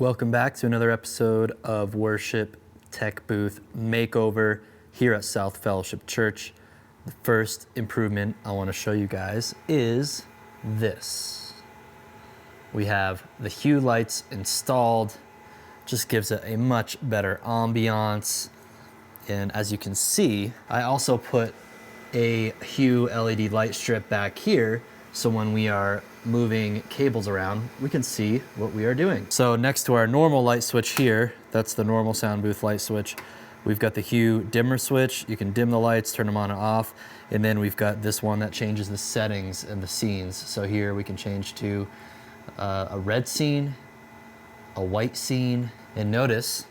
Welcome back to another episode of Worship Techbooth Makeover here at South Fellowship Church. The first improvement I want to show you guys is this. We have the Hue lights installed, just gives it a much better ambiance. And as you can see, I also put a Hue LED light strip back here, so when we are moving cables around, we can see what we are doing. So next to our normal light switch here, that's the normal sound booth light switch, we've got the Hue dimmer switch. You can dim the lights, turn them on and off. And then we've got this one that changes the settings and the scenes. So here we can change to a red scene, a white scene. And notice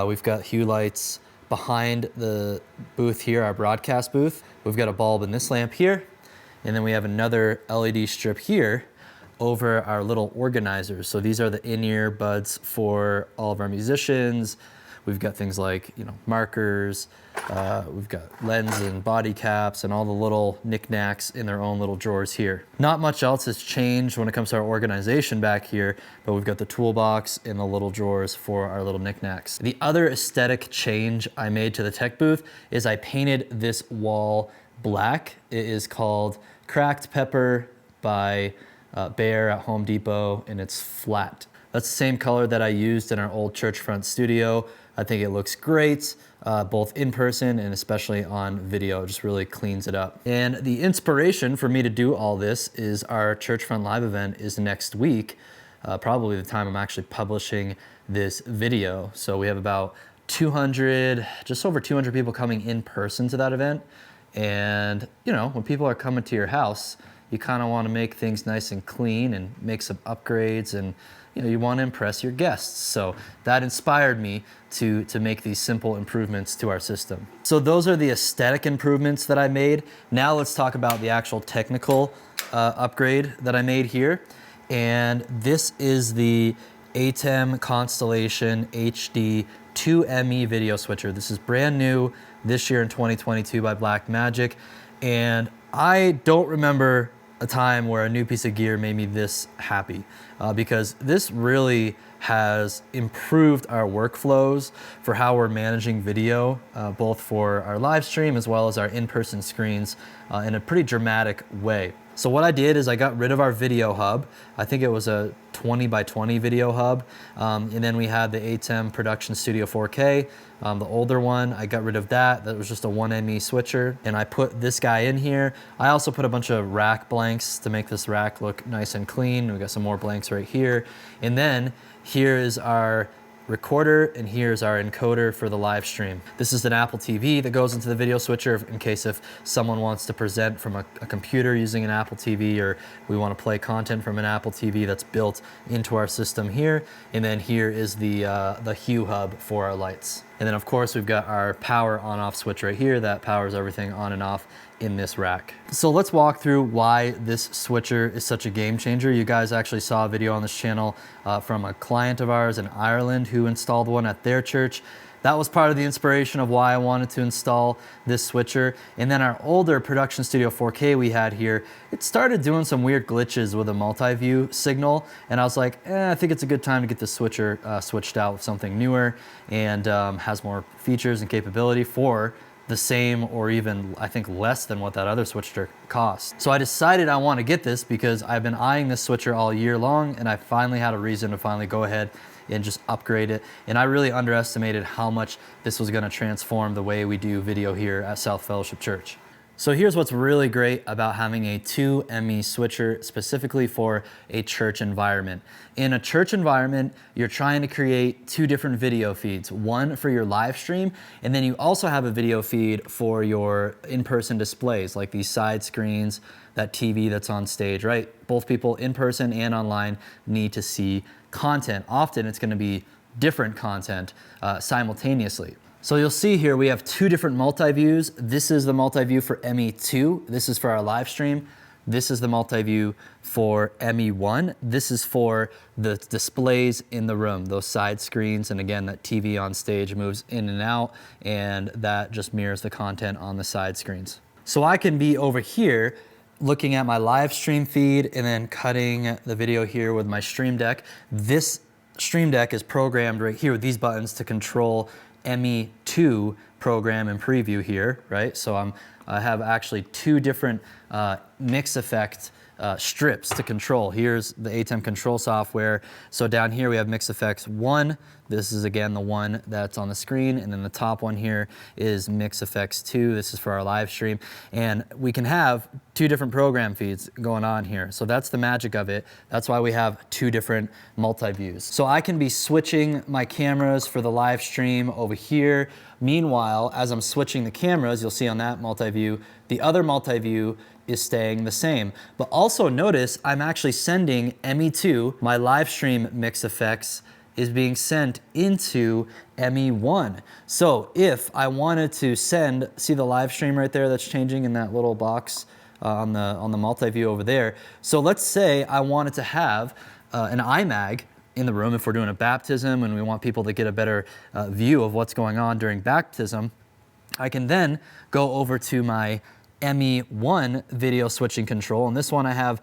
we've got Hue lights behind the booth here, our broadcast booth. We've got a bulb in this lamp here. And then we have another LED strip here over our little organizers. So these are the in-ear buds for all of our musicians. We've got things like, markers. We've got lens and body caps and all the little knickknacks in their own little drawers here. Not much else has changed when it comes to our organization back here, but we've got the toolbox in the little drawers for our little knickknacks. The other aesthetic change I made to the tech booth is I painted this wall black. It is called Cracked Pepper by Bear at Home Depot, and it's flat. That's the same color that I used in our old Churchfront studio. I think it looks great, both in person and especially on video. It just really cleans it up. And the inspiration for me to do all this is our Churchfront live event is next week, probably the time I'm actually publishing this video. So we have about 200, just over 200 people coming in person to that event. And, when people are coming to your house, you kind of want to make things nice and clean and make some upgrades, and, you want to impress your guests. So that inspired me to make these simple improvements to our system. So those are the aesthetic improvements that I made. Now let's talk about the actual technical upgrade that I made here. And this is the ATEM Constellation HD 2ME video switcher. This is brand new this year in 2022 by Blackmagic, and I don't remember a time where a new piece of gear made me this happy, because this really has improved our workflows for how we're managing video, both for our live stream as well as our in-person screens, in a pretty dramatic way. So what I did is I got rid of our video hub. I think it was a 20 by 20 video hub. And then we had the ATEM Production Studio 4K, the older one. I got rid of that. That was just a 1ME switcher. And I put this guy in here. I also put a bunch of rack blanks to make this rack look nice and clean. We got some more blanks right here. And then here is our recorder, and here's our encoder for the live stream. This is an Apple TV that goes into the video switcher in case if someone wants to present from a computer using an Apple TV, or we want to play content from an Apple TV that's built into our system here. And then here is the Hue hub for our lights. And then of course we've got our power on-off switch right here that powers everything on and off in this rack. So let's walk through why this switcher is such a game changer. You guys actually saw a video on this channel from a client of ours in Ireland who installed one at their church. That was part of the inspiration of why I wanted to install this switcher. And then our older Production Studio 4K we had here, it started doing some weird glitches with a multi-view signal. And I was like, I think it's a good time to get this switcher switched out with something newer and has more features and capability for the same, or even I think less than what that other switcher cost. So I decided I want to get this because I've been eyeing this switcher all year long, and I finally had a reason to finally go ahead and just upgrade it. And I really underestimated how much this was going to transform the way we do video here at South Fellowship Church. So here's what's really great about having a 2ME switcher specifically for a church environment. In a church environment, you're trying to create two different video feeds, one for your live stream, and then you also have a video feed for your in-person displays, like these side screens, that TV that's on stage, right? Both people in person and online need to see content. Often it's going to be different content simultaneously. So you'll see here we have two different multi-views. This is the multi-view for ME2. This is for our live stream. This is the multi-view for ME1. This is for the displays in the room, those side screens. And again, that TV on stage moves in and out, and that just mirrors the content on the side screens. So I can be over here looking at my live stream feed and then cutting the video here with my Stream Deck. This Stream Deck is programmed right here with these buttons to control ME2 program and preview here, right? So I have actually two different mix effect strips to control. Here's the ATEM control software. So down here we have Mix Effects 1. This is again the one that's on the screen, and then the top one here is Mix Effects 2. This is for our live stream, and we can have two different program feeds going on here. So that's the magic of it. That's why we have two different multi-views. So I can be switching my cameras for the live stream over here. Meanwhile, as I'm switching the cameras, you'll see on that multi-view, the other multi-view is staying the same. But also notice I'm actually sending ME2, my live stream mix effects, is being sent into ME1. So if I wanted to send, see the live stream right there that's changing in that little box on the multi-view over there. So let's say I wanted to have an iMag in the room if we're doing a baptism and we want people to get a better view of what's going on during baptism. I can then go over to my ME1 video switching control, and this one I have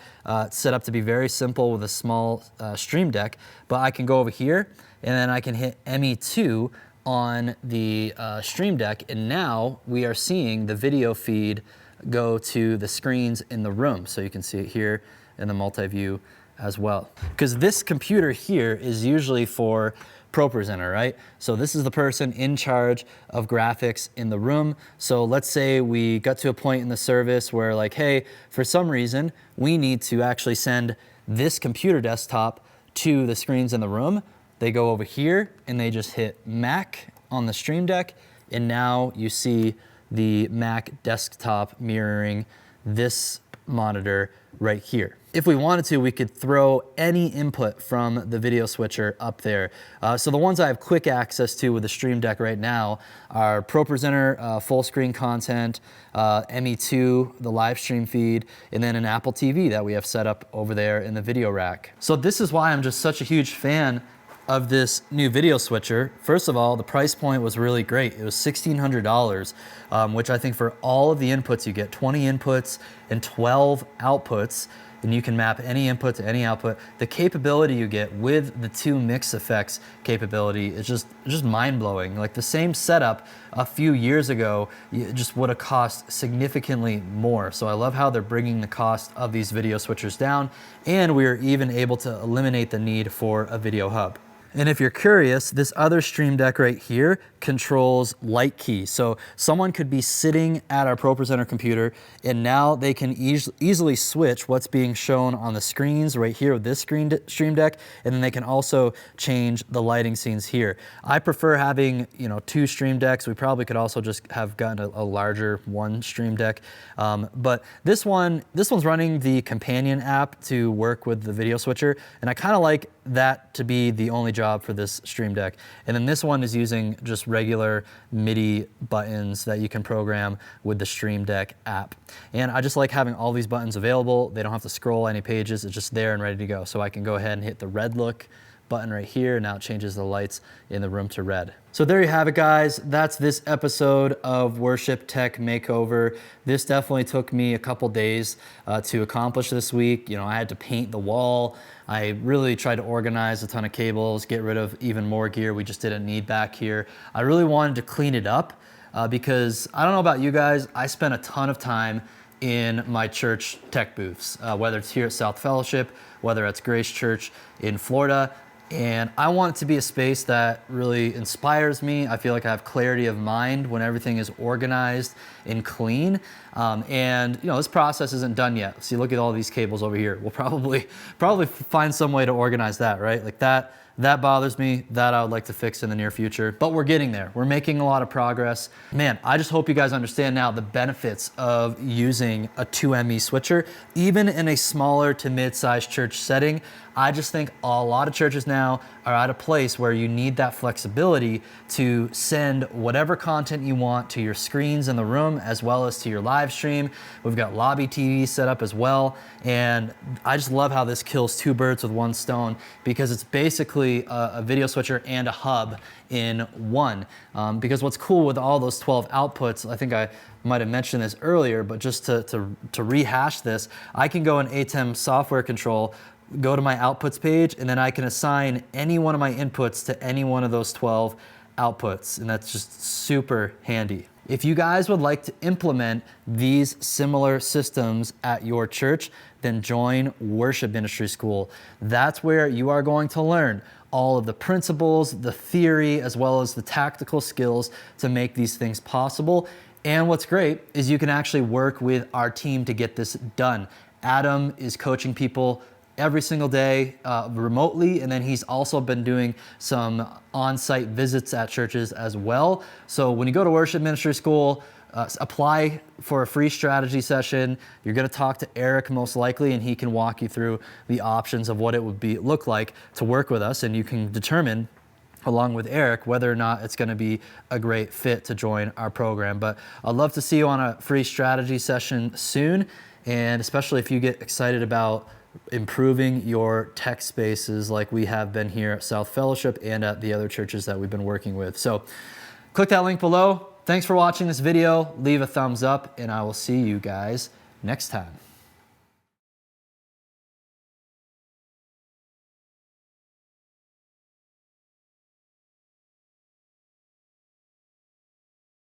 set up to be very simple with a small Stream Deck, but I can go over here and then I can hit ME2 on the Stream Deck, and now we are seeing the video feed go to the screens in the room. So you can see it here in the multi-view as well. Because this computer here is usually for ProPresenter, right? So this is the person in charge of graphics in the room. So let's say we got to a point in the service where like, hey, for some reason, we need to actually send this computer desktop to the screens in the room. They go over here and they just hit Mac on the Stream Deck, and now you see the Mac desktop mirroring this monitor right here. If we wanted to, we could throw any input from the video switcher up there. So the ones I have quick access to with the Stream Deck right now are ProPresenter full screen content, ME2, the live stream feed, and then an Apple TV that we have set up over there in the video rack. So this is why I'm just such a huge fan of this new video switcher. First of all, the price point was really great. It was $1,600, which I think for all of the inputs, you get 20 inputs and 12 outputs, and you can map any input to any output. The capability you get with the two mix effects capability is just mind-blowing. Like the same setup a few years ago, it just would have cost significantly more. So I love how they're bringing the cost of these video switchers down, and we are even able to eliminate the need for a video hub. And if you're curious, this other Stream Deck right here controls light key. So someone could be sitting at our ProPresenter computer, and now they can easily switch what's being shown on the screens right here with this Stream Deck, and then they can also change the lighting scenes here. I prefer having, two Stream Decks. We probably could also just have gotten a larger one Stream Deck. But this one's running the companion app to work with the video switcher, and I kind of like that to be the only job for this Stream Deck. And then this one is using just regular MIDI buttons that you can program with the Stream Deck app. And I just like having all these buttons available. They don't have to scroll any pages. It's just there and ready to go. So I can go ahead and hit the red look button right here. Now it changes the lights in the room to red. So there you have it, guys. That's this episode of Worship Tech Makeover. This definitely took me a couple days to accomplish this week. I had to paint the wall. I really tried to organize a ton of cables, get rid of even more gear we just didn't need back here. I really wanted to clean it up because I don't know about you guys, I spent a ton of time in my church tech booths, whether it's here at South Fellowship, whether it's Grace Church in Florida. And I want it to be a space that really inspires me. I feel like I have clarity of mind when everything is organized and clean. And this process isn't done yet. See, look at all these cables over here. We'll probably find some way to organize that, right? Like that bothers me. That I would like to fix in the near future. But we're getting there. We're making a lot of progress. Man, I just hope you guys understand now the benefits of using a 2ME switcher, even in a smaller to mid-sized church setting. I just think a lot of churches now are at a place where you need that flexibility to send whatever content you want to your screens in the room as well as to your live stream. We've got lobby TV set up as well. And I just love how this kills two birds with one stone because it's basically a video switcher and a hub in one. Because what's cool with all those 12 outputs, I think I might have mentioned this earlier, but just to rehash this, I can go in ATEM software control go to my outputs page, and then I can assign any one of my inputs to any one of those 12 outputs, and that's just super handy. If you guys would like to implement these similar systems at your church, then join Worship Ministry School. That's where you are going to learn all of the principles, the theory, as well as the tactical skills to make these things possible. And what's great is you can actually work with our team to get this done. Adam is coaching people every single day remotely, and then he's also been doing some on-site visits at churches as well. So when you go to Worship Ministry School, apply for a free strategy session. You're going to talk to Eric most likely, and he can walk you through the options of what it would look like to work with us, and you can determine along with Eric whether or not it's going to be a great fit to join our program. But I'd love to see you on a free strategy session soon, and especially if you get excited about improving your tech spaces like we have been here at South Fellowship and at the other churches that we've been working with. So click that link below. Thanks for watching this video. Leave a thumbs up, and I will see you guys next time.